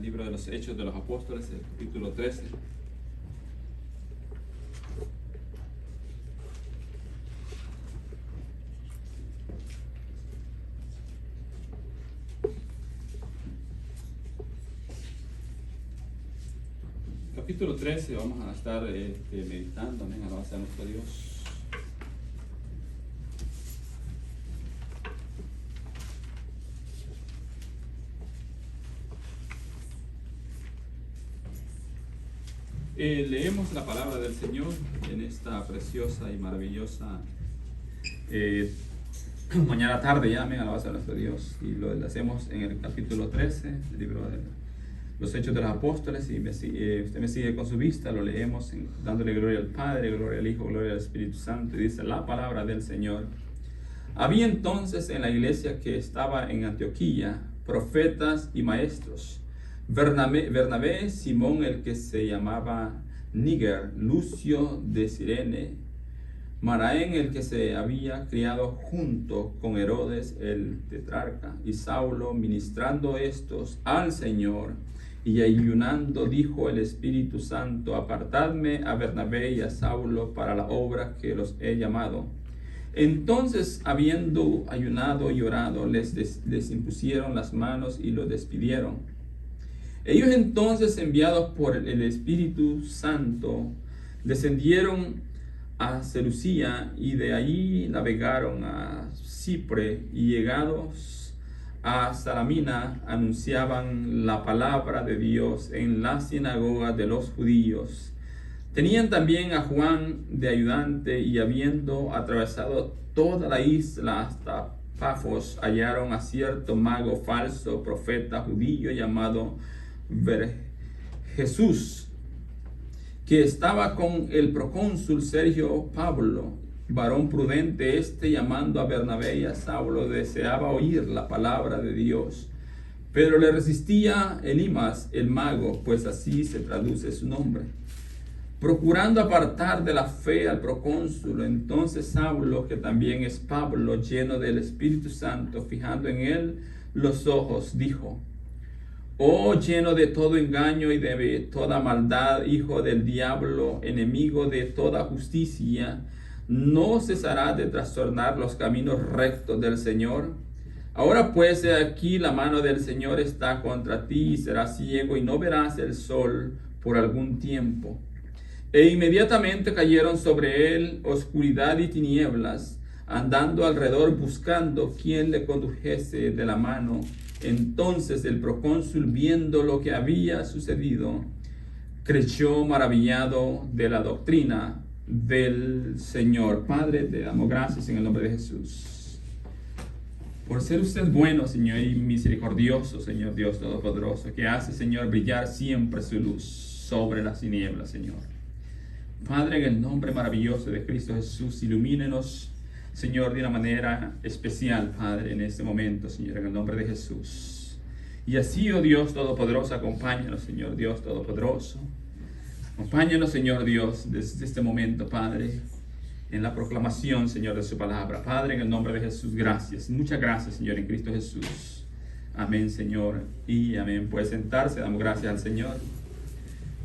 libro de los Hechos de los Apóstoles, el capítulo 13. Capítulo 13 vamos a estar meditando, amén, alabado sea nuestro Dios. Leemos la palabra del Señor en esta preciosa y maravillosa mañana tarde, ya, amén, alabado sea nuestro Dios. Y lo hacemos en el capítulo 13 del libro de los Hechos de los Apóstoles. Y usted me sigue con su vista, lo leemos dándole gloria al Padre, gloria al Hijo, gloria al Espíritu Santo. Y dice la palabra del Señor: había entonces en la iglesia que estaba en Antioquía profetas y maestros: Bernabé, Simón el que se llamaba Níger, Lucio de Cirene, Manaén el que se había criado junto con Herodes el tetrarca, y Saulo. Ministrando estos al Señor y ayunando, dijo el Espíritu Santo: apartadme a Bernabé y a Saulo para la obra que los he llamado. Entonces, habiendo ayunado y orado, les impusieron las manos y los despidieron. Ellos entonces, enviados por el Espíritu Santo, descendieron a Seleucia y de allí navegaron a Chipre, y llegados a Salamina anunciaban la palabra de Dios en la sinagoga de los judíos. Tenían también a Juan de ayudante, y habiendo atravesado toda la isla hasta Pafos, hallaron a cierto mago falso, profeta judío llamado Jesús, que estaba con el procónsul Sergio Pablo, varón prudente. Llamando a Bernabé y a Saulo, deseaba oír la palabra de Dios, pero le resistía Elimas el mago, pues así se traduce su nombre, procurando apartar de la fe al procónsul. Entonces Saulo, que también es Pablo, lleno del Espíritu Santo, fijando en él los ojos, dijo: oh, lleno de todo engaño y de toda maldad, hijo del diablo, enemigo de toda justicia, ¿no cesarás de trastornar los caminos rectos del Señor? Ahora pues, he aquí, la mano del Señor está contra ti, y serás ciego y no verás el sol por algún tiempo. E inmediatamente cayeron sobre él oscuridad y tinieblas, andando alrededor buscando quien le condujese de la mano. Entonces el procónsul, viendo lo que había sucedido, creyó maravillado de la doctrina del Señor. Padre, te damos gracias en el nombre de Jesús por ser usted bueno, Señor, y misericordioso, Señor Dios Todopoderoso, que hace, Señor, brillar siempre su luz sobre las tinieblas, Señor. Padre, en el nombre maravilloso de Cristo Jesús, ilumínenos, Señor, de una manera especial, Padre, en este momento, Señor, en el nombre de Jesús. Y así, oh Dios Todopoderoso, acompáñanos, Señor Dios Todopoderoso. Acompáñanos, Señor Dios, desde este momento, Padre, en la proclamación, Señor, de su palabra. Padre, en el nombre de Jesús, gracias. Muchas gracias, Señor, en Cristo Jesús. Amén, Señor, y amén. Puede sentarse, damos gracias al Señor.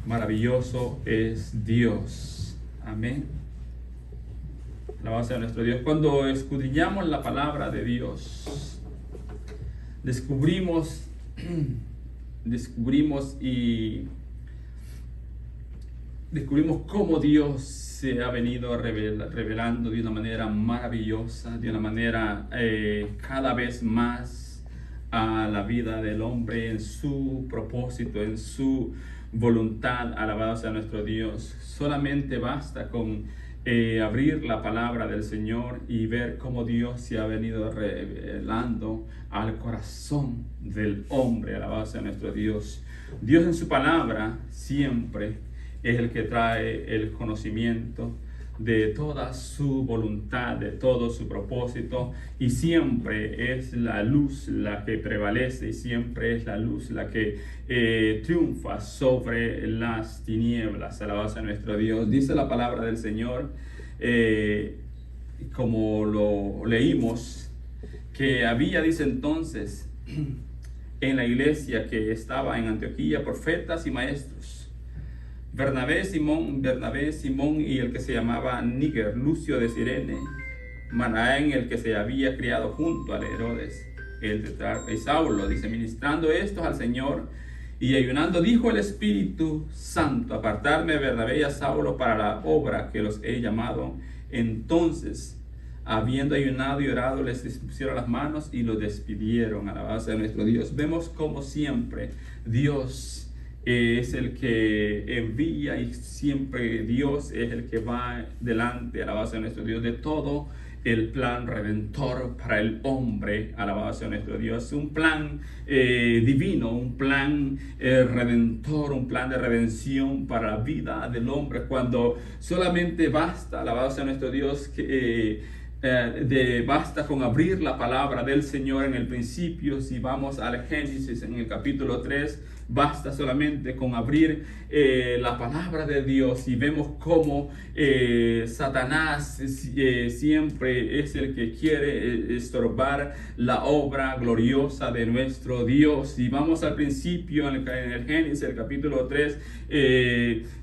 Maravilloso es Dios. Amén. Alabado sea nuestro Dios. Cuando escudriñamos la palabra de Dios, descubrimos cómo Dios se ha venido revelando de una manera maravillosa, de una manera cada vez más a la vida del hombre, en su propósito, en su voluntad. Alabado sea nuestro Dios. Solamente basta con abrir la palabra del Señor y ver cómo Dios se ha venido revelando al corazón del hombre. Alabado sea nuestro Dios. Dios en su palabra siempre es el que trae el conocimiento de toda su voluntad, de todo su propósito, y siempre es la luz la que prevalece, y siempre es la luz la que triunfa sobre las tinieblas. Alabado sea nuestro Dios. Dice la palabra del Señor, como lo leímos, que había, dice entonces, en la iglesia que estaba en Antioquía profetas y maestros: Bernabé, Simón y el que se llamaba Níger, Lucio de Cirene, Manaén, el que se había criado junto a Herodes, el tetrarca, y Saulo. Dice: ministrando estos al Señor y ayunando, dijo el Espíritu Santo: apartarme Bernabé y a Saulo para la obra que los he llamado. Entonces, habiendo ayunado y orado, les dispusieron las manos y los despidieron. Alabado sea nuestro Dios. Vemos como siempre Dios es el que envía, y siempre Dios es el que va delante, alabado sea nuestro Dios, de todo el plan redentor para el hombre. Alabado sea nuestro Dios. Un plan divino, un plan redentor, un plan de redención para la vida del hombre, cuando solamente basta, alabado sea nuestro Dios, que basta con abrir la palabra del Señor en el principio. Si vamos al Génesis en el capítulo 3, basta solamente con abrir la palabra de Dios, y vemos cómo Satanás siempre es el que quiere estorbar la obra gloriosa de nuestro Dios. Si vamos al principio en el Génesis, el capítulo 3,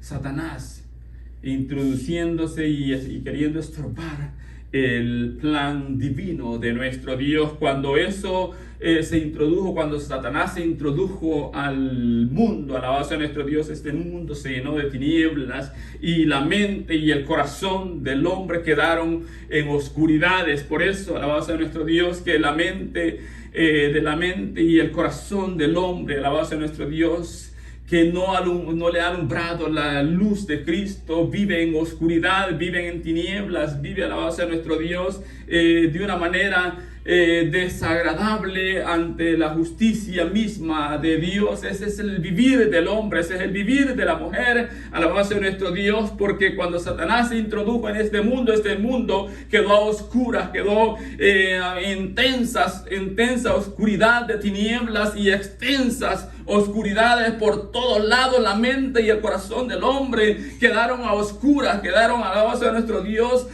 Satanás introduciéndose y queriendo estorbar el plan divino de nuestro Dios. Cuando eso se introdujo, cuando Satanás se introdujo al mundo, alabado sea nuestro Dios, este mundo se llenó de tinieblas, y la mente y el corazón del hombre quedaron en oscuridades. Por eso, alabado sea nuestro Dios, que la mente y el corazón del hombre, alabado sea nuestro Dios, que no le ha alumbrado la luz de Cristo, vive en oscuridad, vive en tinieblas, vive, alabado sea nuestro Dios, de una manera desagradable ante la justicia misma de Dios. Ese es el vivir del hombre, ese es el vivir de la mujer, alabado sea nuestro Dios, porque cuando Satanás se introdujo en este mundo quedó a oscuras, quedó intensa oscuridad de tinieblas y extensas oscuridades por todos lados. La mente y el corazón del hombre quedaron a oscuras, quedaron, alabado sea nuestro Dios,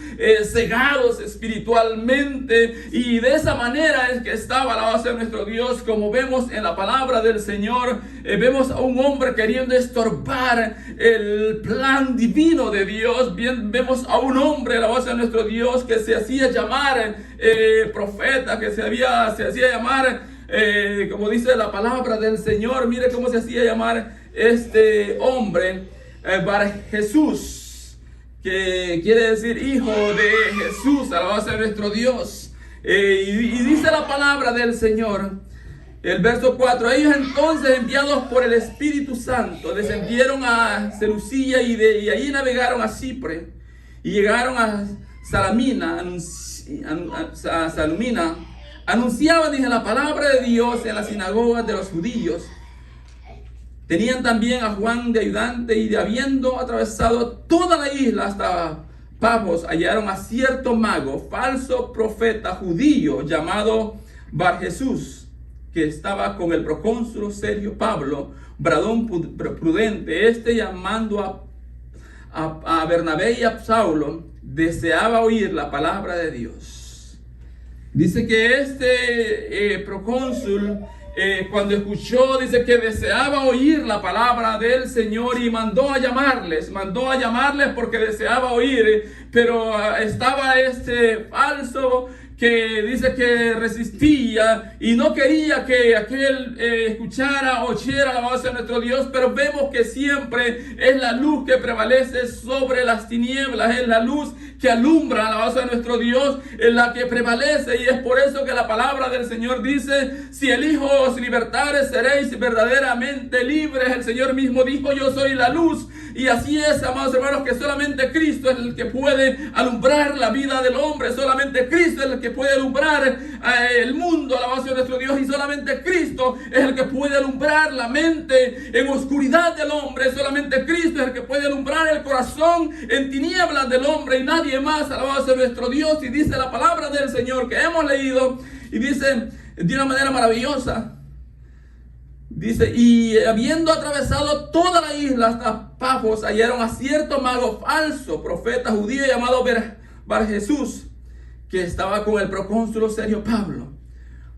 cegados espiritualmente, y de esa manera es que estaba, alabado sea nuestro Dios. Como vemos en la palabra del Señor, vemos a un hombre queriendo estorbar el plan divino de Dios. Bien, vemos a un hombre, alabado sea nuestro Dios, que se hacía llamar profeta, que se hacía llamar, como dice la palabra del Señor. Mire cómo se hacía llamar este hombre, Bar Jesús, que quiere decir hijo de Jesús, alabado sea nuestro Dios. Y dice la palabra del Señor, el verso 4: ellos entonces, enviados por el Espíritu Santo, descendieron a Seleucia, y allí navegaron a Chipre, y llegaron a Salamina. Anunciaban, dice, la palabra de Dios en las sinagogas de los judíos. Tenían también a Juan de ayudante, y habiendo atravesado toda la isla hasta Pafos, hallaron a cierto mago, falso profeta judío, llamado Bar Jesús, que estaba con el procónsul Sergio Pablo, bradón prudente. Este, llamando a Bernabé y a Saulo, deseaba oír la palabra de Dios. Dice que este procónsul, cuando escuchó, dice que deseaba oír la palabra del Señor, y mandó a llamarles porque deseaba oír, pero estaba este falso que dice que resistía y no quería que aquel escuchara, oyera, alabado sea nuestro Dios. Pero vemos que siempre es la luz que prevalece sobre las tinieblas, es la luz que alumbra, alabado sea nuestro Dios, es la que prevalece. Y es por eso que la palabra del Señor dice: si el Hijo os libertare, seréis verdaderamente libres. El Señor mismo dijo: yo soy la luz. Y así es, amados hermanos, que solamente Cristo es el que puede alumbrar la vida del hombre, solamente Cristo es el que puede alumbrar el mundo, alabado sea nuestro Dios, y solamente Cristo es el que puede alumbrar la mente en oscuridad del hombre, solamente Cristo es el que puede alumbrar el corazón en tinieblas del hombre, y nadie más, alabado sea nuestro Dios. Y dice la palabra del Señor que hemos leído, y dice de una manera maravillosa, dice: y habiendo atravesado toda la isla hasta Pafos, hallaron a cierto mago falso, profeta judío, llamado Bar Jesús, que estaba con el procónsul Sergio Pablo,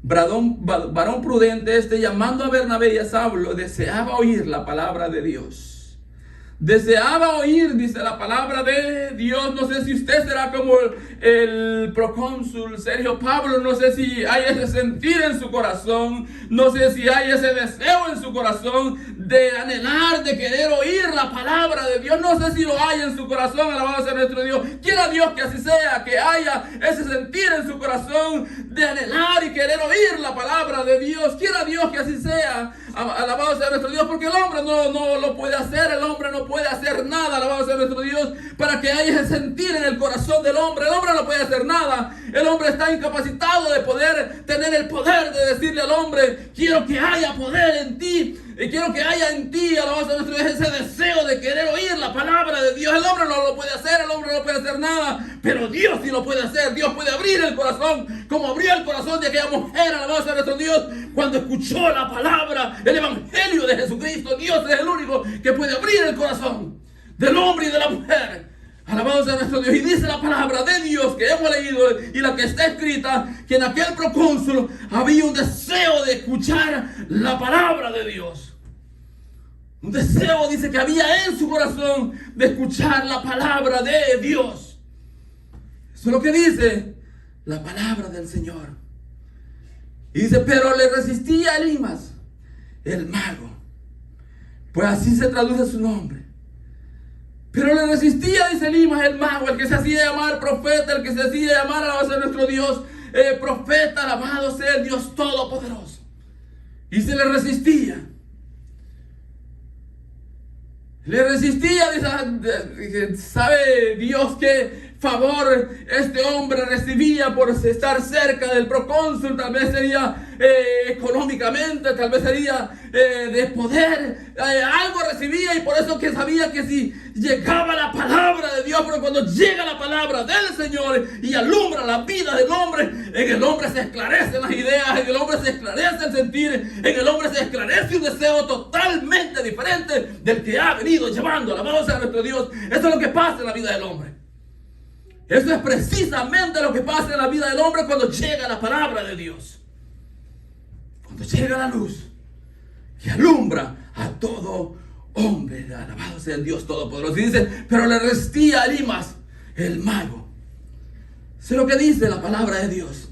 varón prudente este, llamando a Bernabé y a Saulo, deseaba oír la palabra de Dios. Deseaba oír, dice la palabra de Dios. No sé si usted será como el procónsul Sergio Pablo. No sé si hay ese sentir en su corazón. No sé si hay ese deseo en su corazón de anhelar, de querer oír la palabra de Dios. No sé si lo hay en su corazón. Alabado sea nuestro Dios. Quiera Dios que así sea, que haya ese sentir en su corazón de anhelar y querer oír la palabra de Dios. Quiera Dios que así sea. Alabado sea nuestro Dios, porque el hombre no lo puede hacer. El hombre no puede hacer nada, alabado sea nuestro Dios, para que haya ese sentir en el corazón del hombre. El hombre no puede hacer nada. El hombre está incapacitado de poder tener el poder de decirle al hombre: quiero que haya poder en ti, y quiero que haya en ti, alabado sea nuestro Dios, ese deseo de querer oír la palabra de Dios. El hombre no lo puede hacer, el hombre no puede hacer nada, pero Dios sí lo puede hacer. Dios puede abrir el corazón, como abrió el corazón de aquella mujer, alabado sea nuestro Dios, cuando escuchó la palabra, el evangelio de Jesucristo. Dios es el único que puede abrir el corazón del hombre y de la mujer. Alabado sea nuestro Dios. Y dice la palabra de Dios que hemos leído y la que está escrita, que en aquel procónsul había un deseo de escuchar la palabra de Dios. Un deseo, dice, que había en su corazón de escuchar la palabra de Dios. Eso es lo que dice la palabra del Señor. Y dice: pero le resistía Elimas, el mago, pues así se traduce su nombre. Pero le resistía, dice Elimas, el mago, el que se hacía llamar profeta, el que se hacía llamar, alabado sea nuestro Dios, profeta, alabado sea el Dios Todopoderoso. Y se le resistía. Le resistía, dice, sabe Dios qué favor este hombre recibía por estar cerca del procónsul. Tal vez sería económicamente, tal vez sería de poder, algo recibía, y por eso que sabía que si llegaba la palabra de Dios, pero cuando llega la palabra del Señor y alumbra la vida del hombre, en el hombre se esclarecen las ideas, en el hombre se esclarece el sentir, en el hombre se esclarece un deseo totalmente diferente del que ha venido llevando, alabado sea nuestro Dios. Eso es lo que pasa en la vida del hombre. Eso es precisamente lo que pasa en la vida del hombre cuando llega la palabra de Dios. Cuando llega la luz que alumbra a todo hombre. Alabado sea el Dios Todopoderoso. Y dice: pero le resistía a Elimas, el mago. Eso es lo que dice la palabra de Dios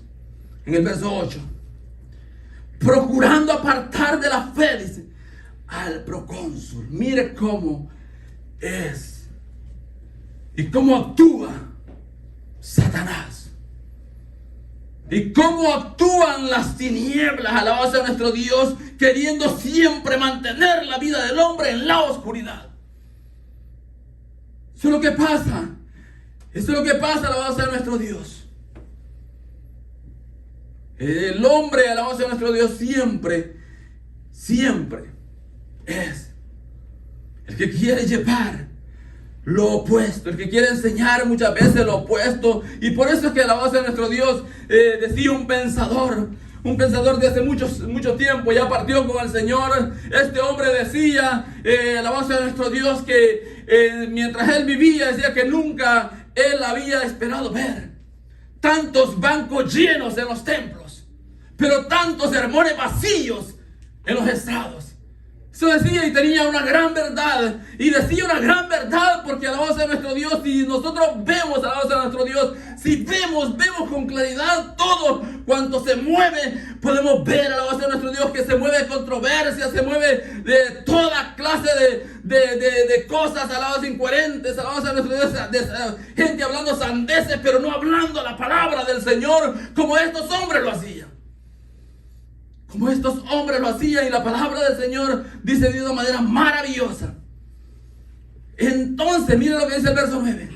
en el verso 8. Procurando apartar de la fe, dice, al procónsul. Mire cómo es y cómo actúa Satanás. Y cómo actúan las tinieblas, alabado sea nuestro Dios, queriendo siempre mantener la vida del hombre en la oscuridad. Eso es lo que pasa. Eso es lo que pasa, alabado sea nuestro Dios. El hombre, alabado sea nuestro Dios, siempre es el que quiere llevar lo opuesto, el que quiere enseñar muchas veces lo opuesto. Y por eso es que alabado sea nuestro Dios, decía un pensador de hace mucho tiempo, ya partió con el Señor. Este hombre decía, alabado sea nuestro Dios, que mientras él vivía, decía que nunca él había esperado ver tantos bancos llenos en los templos, pero tantos sermones vacíos en los estrados. Eso decía, y tenía una gran verdad. Y decía una gran verdad porque alabado sea nuestro Dios. Si nosotros vemos, alabado sea nuestro Dios, si vemos con claridad todo cuanto se mueve, podemos ver, alabado sea nuestro Dios, que se mueve controversia, se mueve de toda clase de cosas, alabados incoherentes, alabado sea nuestro Dios, de gente hablando sandeces, pero no hablando la palabra del Señor, como estos hombres lo hacían. Como estos hombres lo hacían, y la palabra del Señor dice de una manera maravillosa. Entonces, mire lo que dice el verso 9.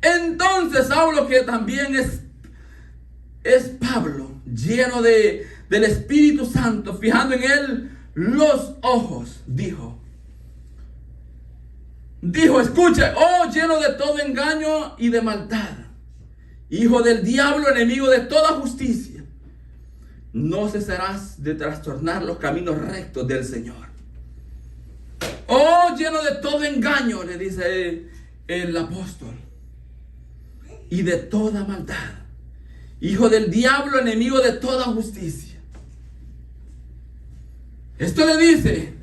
Entonces Saulo, que también es Pablo, lleno del Espíritu Santo, fijando en él los ojos, dijo, escucha, oh lleno de todo engaño y de maldad, hijo del diablo, enemigo de toda justicia, no cesarás de trastornar los caminos rectos del Señor. Oh, lleno de todo engaño, le dice el apóstol, y de toda maldad, hijo del diablo, enemigo de toda justicia. Esto le dice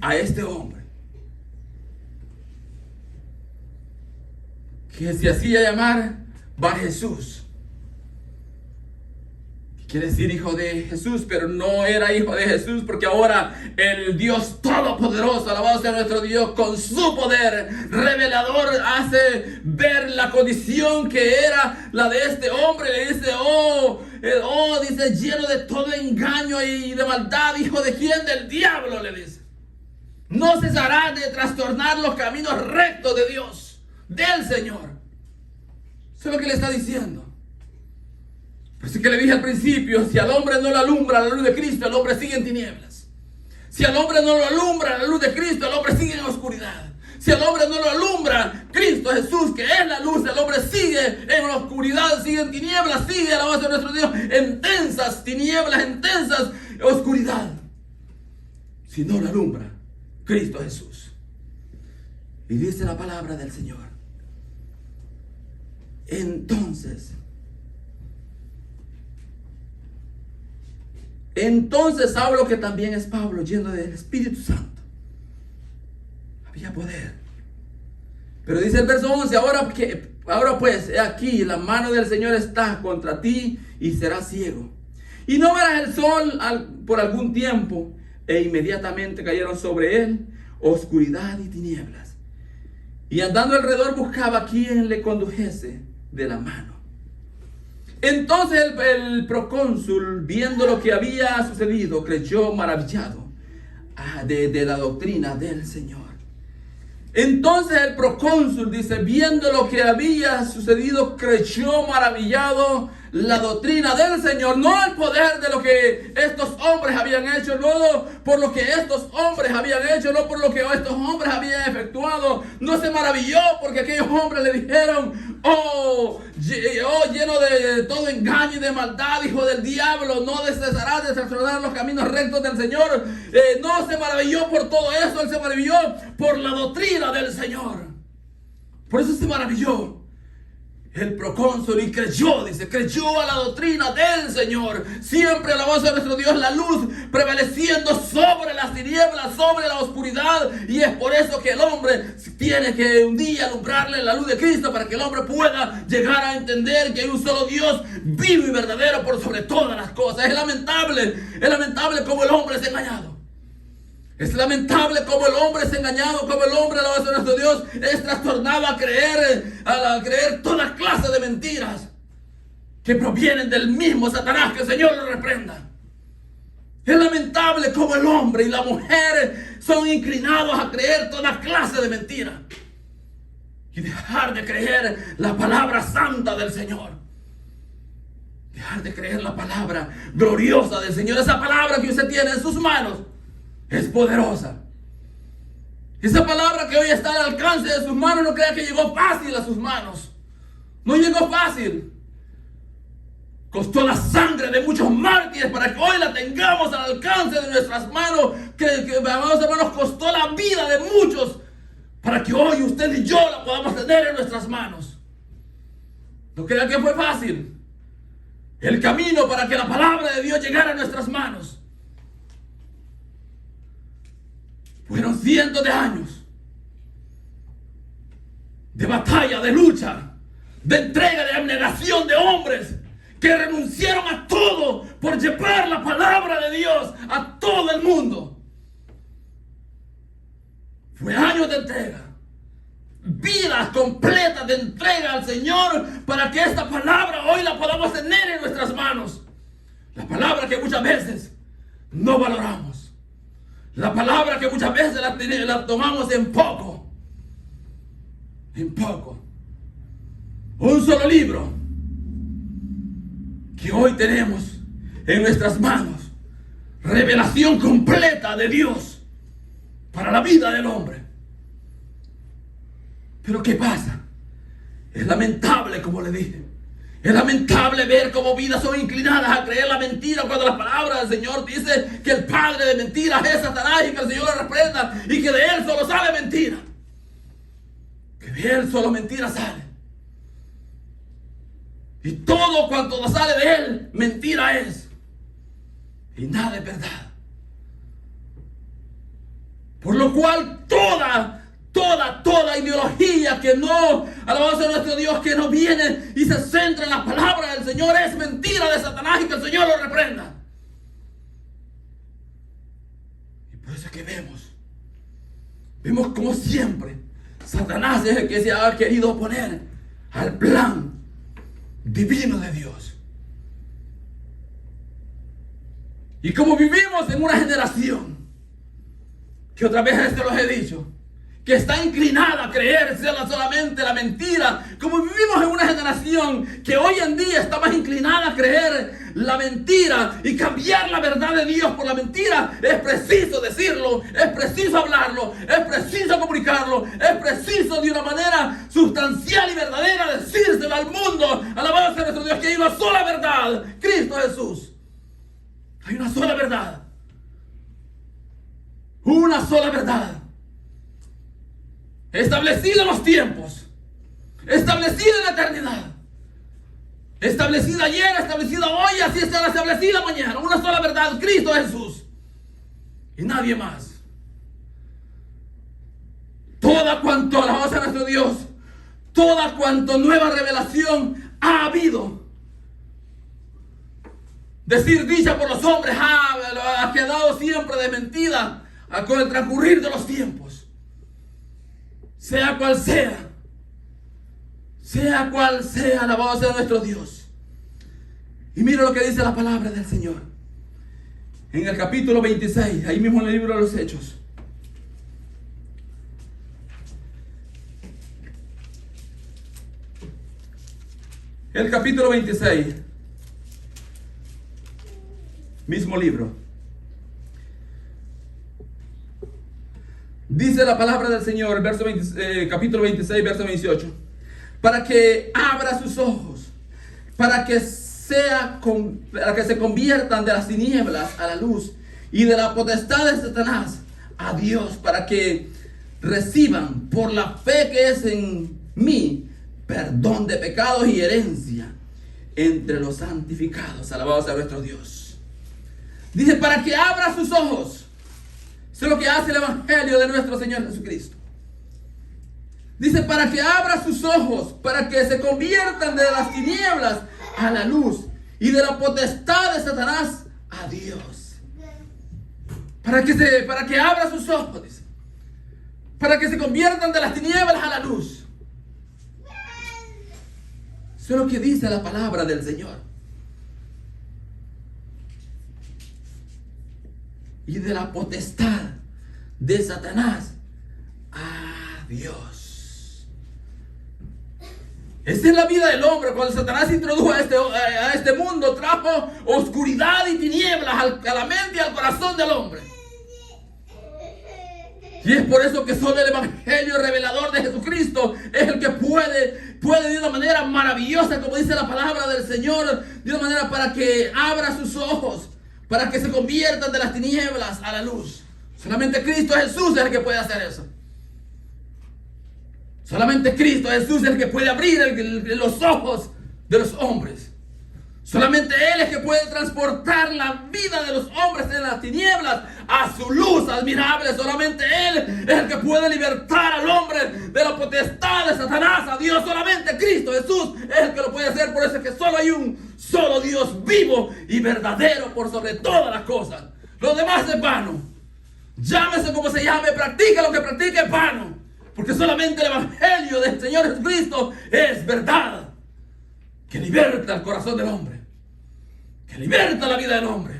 a este hombre que se hacía llamar Bar Jesús. Quiere decir hijo de Jesús, pero no era hijo de Jesús, porque ahora el Dios Todopoderoso, alabado sea nuestro Dios, con su poder revelador hace ver la condición que era la de este hombre. Le dice, dice, lleno de todo engaño y de maldad, hijo de quién, del diablo, le dice. No cesará de trastornar los caminos rectos de Dios, del Señor. Eso es lo que le está diciendo. Por eso que le dije al principio, si al hombre no le alumbra la luz de Cristo, el hombre sigue en tinieblas. Si al hombre no lo alumbra la luz de Cristo, el hombre sigue en oscuridad. Si al hombre no lo alumbra Cristo Jesús, que es la luz, el hombre sigue en la oscuridad, sigue en tinieblas, sigue a la base de nuestro Dios, en tensas tinieblas, en tensas oscuridad. Si no lo alumbra Cristo Jesús. Y dice la palabra del Señor. Entonces Saulo, que también es Pablo, lleno del Espíritu Santo, había poder. Pero dice el verso 11, ahora pues, he aquí, la mano del Señor está contra ti y serás ciego. Y no verás el sol por algún tiempo. E inmediatamente cayeron sobre él oscuridad y tinieblas. Y andando alrededor buscaba a quien le condujese de la mano. Entonces el procónsul, viendo lo que había sucedido, creyó maravillado de la doctrina del Señor. Entonces el procónsul, dice, viendo lo que había sucedido, creyó maravillado la doctrina del Señor, no el poder de lo que estos hombres habían hecho, no por lo que estos hombres habían hecho, no por lo que estos hombres habían efectuado. No se maravilló porque aquellos hombres le dijeron, lleno de todo engaño y de maldad, hijo del diablo, no cesarás de trastornar los caminos rectos del Señor. No se maravilló por todo eso, él se maravilló por la doctrina del Señor. Por eso se maravilló el procónsul y creyó a la doctrina del Señor. Siempre alabado sea nuestro Dios, la luz prevaleciendo sobre las tinieblas, sobre la oscuridad. Y es por eso que el hombre tiene que un día alumbrarle la luz de Cristo, para que el hombre pueda llegar a entender que hay un solo Dios vivo y verdadero por sobre todas las cosas. Es lamentable como el hombre es engañado. Es lamentable como el hombre es engañado, como el hombre, alabado sea nuestro Dios, es trastornado a creer toda clase de mentiras que provienen del mismo Satanás, que el Señor lo reprenda. Es lamentable como el hombre y la mujer son inclinados a creer toda clase de mentiras y dejar de creer la palabra santa del Señor. Dejar de creer la palabra gloriosa del Señor, esa palabra que usted tiene en sus manos. Es poderosa. Esa palabra que hoy está al alcance de sus manos, no crea que llegó fácil a sus manos. No llegó fácil. Costó la sangre de muchos mártires para que hoy la tengamos al alcance de nuestras manos. Amados hermanos, costó la vida de muchos para que hoy usted y yo la podamos tener en nuestras manos. No crea que fue fácil el camino para que la palabra de Dios llegara a nuestras manos. Fueron cientos de años de batalla, de lucha, de entrega, de abnegación de hombres que renunciaron a todo por llevar la palabra de Dios a todo el mundo. Fue años de entrega, vidas completas de entrega al Señor, para que esta palabra hoy la podamos tener en nuestras manos. La palabra que muchas veces no valoramos. La palabra que muchas veces la tomamos en poco. En poco. Un solo libro que hoy tenemos en nuestras manos. Revelación completa de Dios para la vida del hombre. Pero ¿qué pasa? Es lamentable, como le dije. Es lamentable ver cómo vidas son inclinadas a creer la mentira, cuando la palabra del Señor dice que el padre de mentiras es Satanás y que el Señor lo reprenda y que de él solo sale mentira. Que de él solo mentira sale. Y todo cuanto sale de él, mentira es. Y nada es verdad. Por lo cual toda ideología que no, alabado sea nuestro Dios, que no viene y se centra en la palabra del Señor, es mentira de Satanás, y que el Señor lo reprenda. Y por eso es que vemos como siempre Satanás es el que se ha querido oponer al plan divino de Dios. Y como vivimos en una generación que otra vez esto los he dicho, que está inclinada a creerse solamente la mentira, como vivimos en una generación que hoy en día está más inclinada a creer la mentira y cambiar la verdad de Dios por la mentira, es preciso decirlo, es preciso hablarlo, es preciso comunicarlo, es preciso de una manera sustancial y verdadera decírselo al mundo, alabado sea nuestro Dios, que hay una sola verdad, Cristo Jesús. Hay una sola verdad. Una sola verdad. Establecida en los tiempos. Establecida en la eternidad. Establecida ayer, establecida hoy, así estará establecida mañana. Una sola verdad, Cristo Jesús. Y nadie más. Toda cuanto, alabado a nuestro Dios, toda cuanto nueva revelación ha habido, decir dicha por los hombres, ha quedado siempre desmentida con el transcurrir de los tiempos. Sea cual sea, alabado sea nuestro Dios. Y mira lo que dice la palabra del Señor en el capítulo 26, ahí mismo en el libro de los Hechos. El capítulo 26, mismo libro. Dice la palabra del Señor, capítulo 26, verso 28. Para que abra sus ojos, para que se conviertan de las tinieblas a la luz y de la potestad de Satanás a Dios, para que reciban por la fe que es en mí perdón de pecados y herencia entre los santificados. Alabado sea nuestro Dios. Dice, para que abra sus ojos. Eso es lo que hace el Evangelio de nuestro Señor Jesucristo. Dice, para que abra sus ojos, para que se conviertan de las tinieblas a la luz y de la potestad de Satanás a Dios. Para que abra sus ojos, dice. Para que se conviertan de las tinieblas a la luz. Eso es lo que dice la palabra del Señor. Y de la potestad de Satanás a Dios. Esa es la vida del hombre. Cuando Satanás introdujo a este mundo, trajo oscuridad y tinieblas a la mente y al corazón del hombre. Y es por eso que solo el Evangelio revelador de Jesucristo es el que puede de una manera maravillosa, como dice la palabra del Señor, de una manera para que abra sus ojos, para que se conviertan de las tinieblas a la luz. Solamente Cristo Jesús es el que puede hacer eso. Solamente Cristo Jesús es el que puede abrir los ojos de los hombres. Solamente Él es el que puede transportar la vida de los hombres de las tinieblas a su luz admirable. Solamente Él es el que puede libertar al hombre de la potestad de Satanás a Dios. Solamente Cristo Jesús es el que lo puede hacer. Por eso es que solo hay un solo Dios vivo y verdadero por sobre todas las cosas. Lo demás es vano. Llámese como se llame, practique lo que practique, es vano. Porque solamente el Evangelio del Señor Jesucristo es verdad, que liberta el corazón del hombre, que liberta la vida del hombre.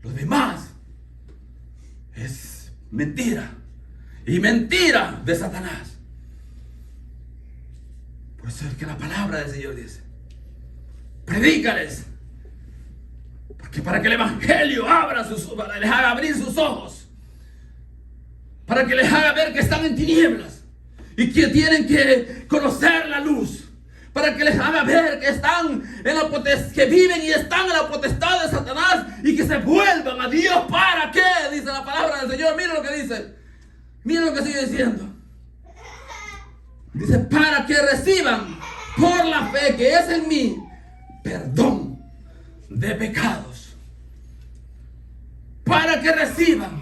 Lo demás es mentira, y mentira de Satanás. Por eso es que la palabra del Señor dice, predícales, porque para que el Evangelio les haga abrir sus ojos, para que les haga ver que están en tinieblas y que tienen que conocer la luz, para que les haga ver que están que viven y están en la potestad de Satanás y que se vuelvan a Dios. ¿Para qué? Dice la palabra del Señor. Miren lo que dice. Miren lo que sigue diciendo. Dice, para que reciban por la fe que es en mí, perdón de pecados, para que reciban,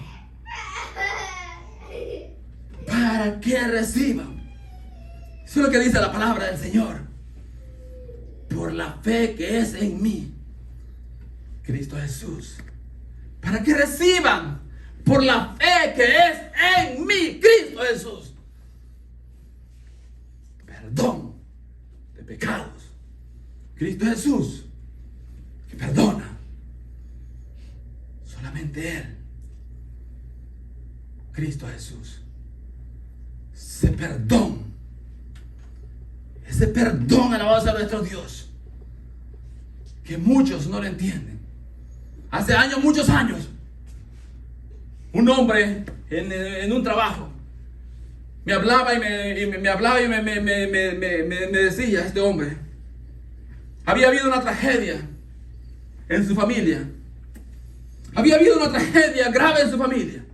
eso es lo que dice la palabra del Señor, por la fe que es en mí, Cristo Jesús, para que reciban, por la fe que es en mí, Cristo Jesús, perdón de pecados. Cristo Jesús, que perdona. Solamente Él, Cristo Jesús, ese perdón, alabado sea nuestro Dios, que muchos no lo entienden. Hace años, muchos años, un hombre en un trabajo me hablaba y me decía, este hombre, había habido una tragedia en su familia. Había habido una tragedia grave en su familia.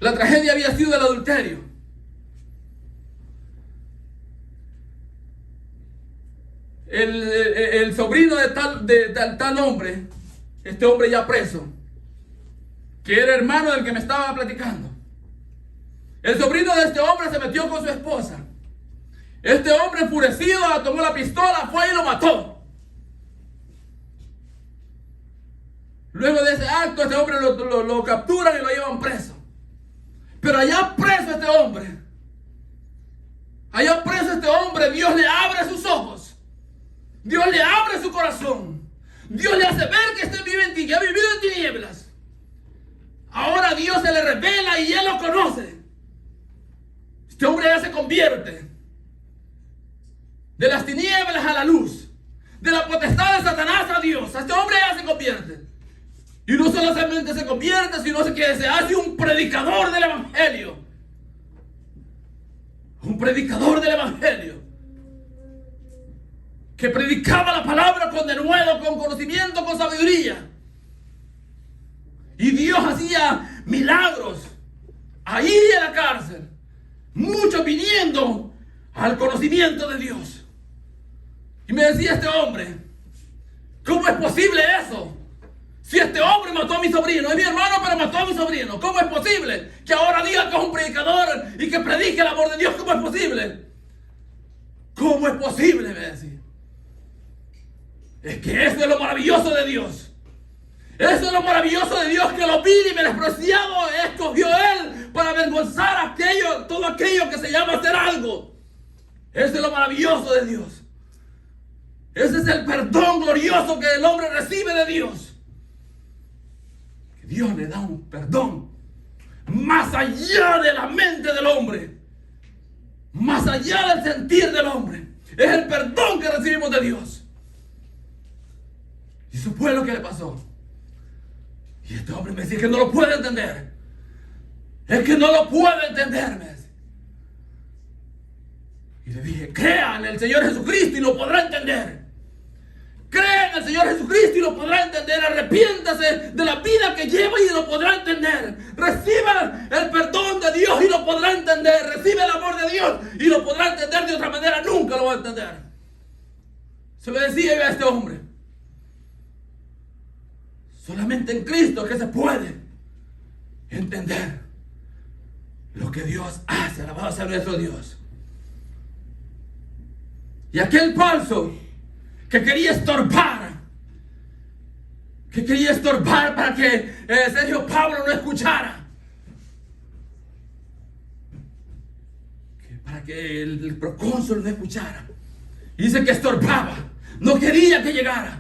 La tragedia había sido el adulterio. El sobrino de tal hombre, este hombre ya preso, que era hermano del que me estaba platicando. El sobrino de este hombre se metió con su esposa. Este hombre enfurecido tomó la pistola, fue y lo mató. Luego de ese acto, este hombre lo capturan y lo llevan preso. Pero allá preso este hombre, Dios le abre sus ojos. Dios le abre su corazón. Dios le hace ver que que ha vivido en tinieblas. Ahora Dios se le revela y él lo conoce. Este hombre ya se convierte de las tinieblas a la luz, de la potestad de Satanás a Dios. Este hombre ya se convierte. Y no solamente se convierte, sino que se hace un predicador del Evangelio. Un predicador del Evangelio. Que predicaba la palabra con denuedo, con conocimiento, con sabiduría. Y Dios hacía milagros ahí en la cárcel. Muchos viniendo al conocimiento de Dios. Y me decía este hombre, ¿cómo es posible eso? Si este hombre mató a mi sobrino, es mi hermano, pero mató a mi sobrino. ¿Cómo es posible que ahora diga que es un predicador y que predique el amor de Dios? ¿Cómo es posible? ¿Cómo es posible? Me decía. Es que eso es lo maravilloso de Dios. Eso es lo maravilloso de Dios, que lo vil y menospreciado escogió Él para avergonzar a todo aquello que se llama hacer algo. Eso es lo maravilloso de Dios. Ese es el perdón glorioso que el hombre recibe de Dios. Que Dios le da un perdón más allá de la mente del hombre, más allá del sentir del hombre. Es el perdón que recibimos de Dios. Y eso fue lo que le pasó. Y este hombre me decía que no lo puede entender. Es que no lo puede entender, me decía. Y le dije, crea en el Señor Jesucristo y lo podrá entender. Crea en el Señor Jesucristo y lo podrá entender. Arrepiéntase de la vida que lleva y lo podrá entender. Reciba el perdón de Dios y lo podrá entender. Recibe el amor de Dios y lo podrá entender. De otra manera nunca lo va a entender. Se lo decía yo a este hombre. Solamente en Cristo es que se puede entender lo que Dios hace. Alabado sea nuestro Dios. Y aquel falso que quería estorbar para que Sergio Pablo no escuchara, para que el procónsul no escuchara, y dice que estorbaba, no quería que llegara.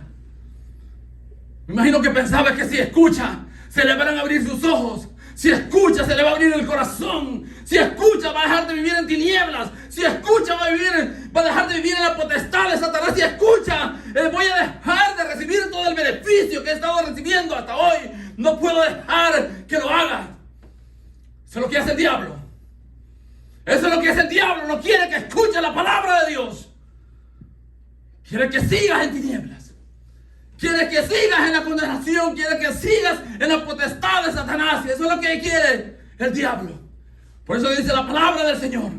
Me imagino que pensaba que si escucha se le van a abrir sus ojos, si escucha se le va a abrir el corazón, si escucha va a dejar de vivir en tinieblas, si escucha va a dejar de vivir en la potestad de Satanás, si escucha voy a dejar de recibir todo el beneficio que he estado recibiendo hasta hoy. No puedo dejar que lo haga. Eso es lo que hace el diablo. Eso es lo que hace el diablo. No quiere que escuche la palabra de Dios. Quiere que sigas en tinieblas. Quiere que sigas en la condenación. Quiere que sigas en la potestad de Satanás. Y eso es lo que quiere el diablo. Por eso dice la palabra del Señor,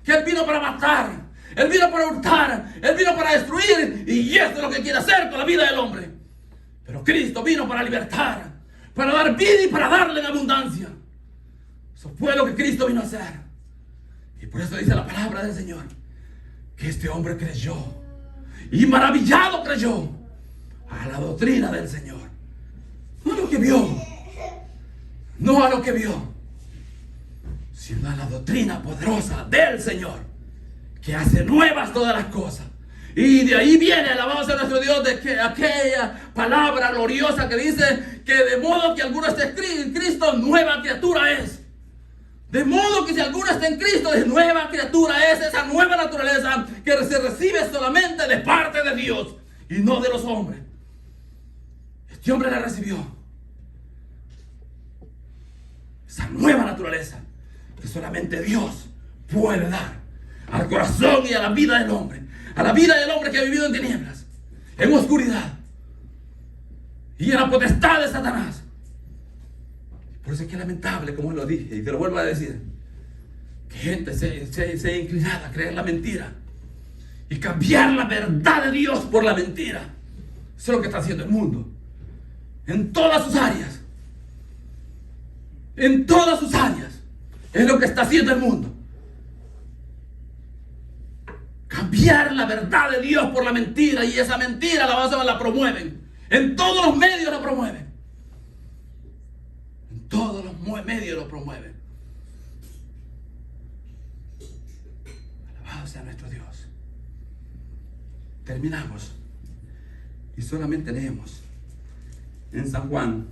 que Él vino para matar, Él vino para hurtar, Él vino para destruir, y esto es lo que quiere hacer con la vida del hombre. Pero Cristo vino para libertar, para dar vida y para darle en abundancia. Eso fue lo que Cristo vino a hacer. Y por eso dice la palabra del Señor, que este hombre creyó, y maravillado creyó a la doctrina del Señor. No a lo que vio, no a lo que vio, sino a la doctrina poderosa del Señor, que hace nuevas todas las cosas. Y de ahí viene, alabado sea nuestro Dios, de que aquella palabra gloriosa que dice que de modo que alguno esté en Cristo, nueva criatura es. De modo que si alguno está en Cristo, es nueva criatura es, esa nueva naturaleza que se recibe solamente de parte de Dios y no de los hombres. Este hombre la recibió, esa nueva naturaleza que solamente Dios puede dar al corazón y a la vida del hombre, a la vida del hombre que ha vivido en tinieblas, en oscuridad y en la potestad de Satanás. Por eso es que es lamentable, como lo dije y te lo vuelvo a decir, que gente sea inclinada a creer la mentira y cambiar la verdad de Dios por la mentira. Eso es lo que está haciendo el mundo en todas sus áreas. En todas sus áreas es lo que está haciendo el mundo. Cambiar la verdad de Dios por la mentira, y esa mentira la promueven. En todos los medios la promueven. En todos los medios lo promueven. Alabado sea nuestro Dios. Terminamos y solamente leemos en San Juan,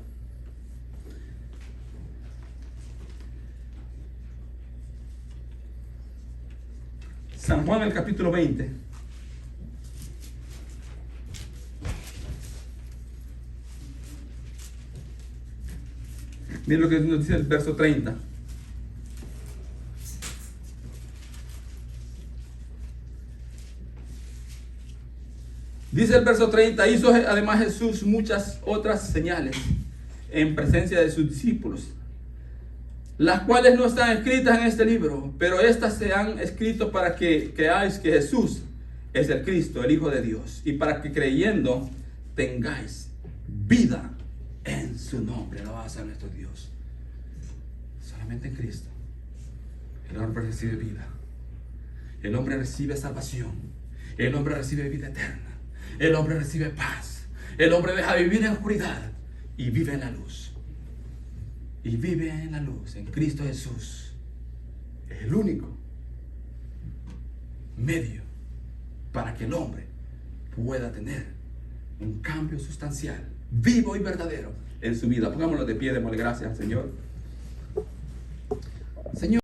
el capítulo 20. Miren lo que nos dice el verso 30. Dice el verso 30, hizo además Jesús muchas otras señales en presencia de sus discípulos, las cuales no están escritas en este libro, pero estas se han escrito para que creáis que Jesús es el Cristo, el Hijo de Dios, y para que creyendo tengáis vida en su nombre. Alabado sea nuestro Dios. Solamente en Cristo el hombre recibe vida, el hombre recibe salvación, el hombre recibe vida eterna, el hombre recibe paz, el hombre deja de vivir en oscuridad y vive en la luz. Y vive en la luz, en Cristo Jesús. Es el único medio para que el hombre pueda tener un cambio sustancial, vivo y verdadero en su vida. Pongámonos de pie, démosle gracias al Señor. Señor.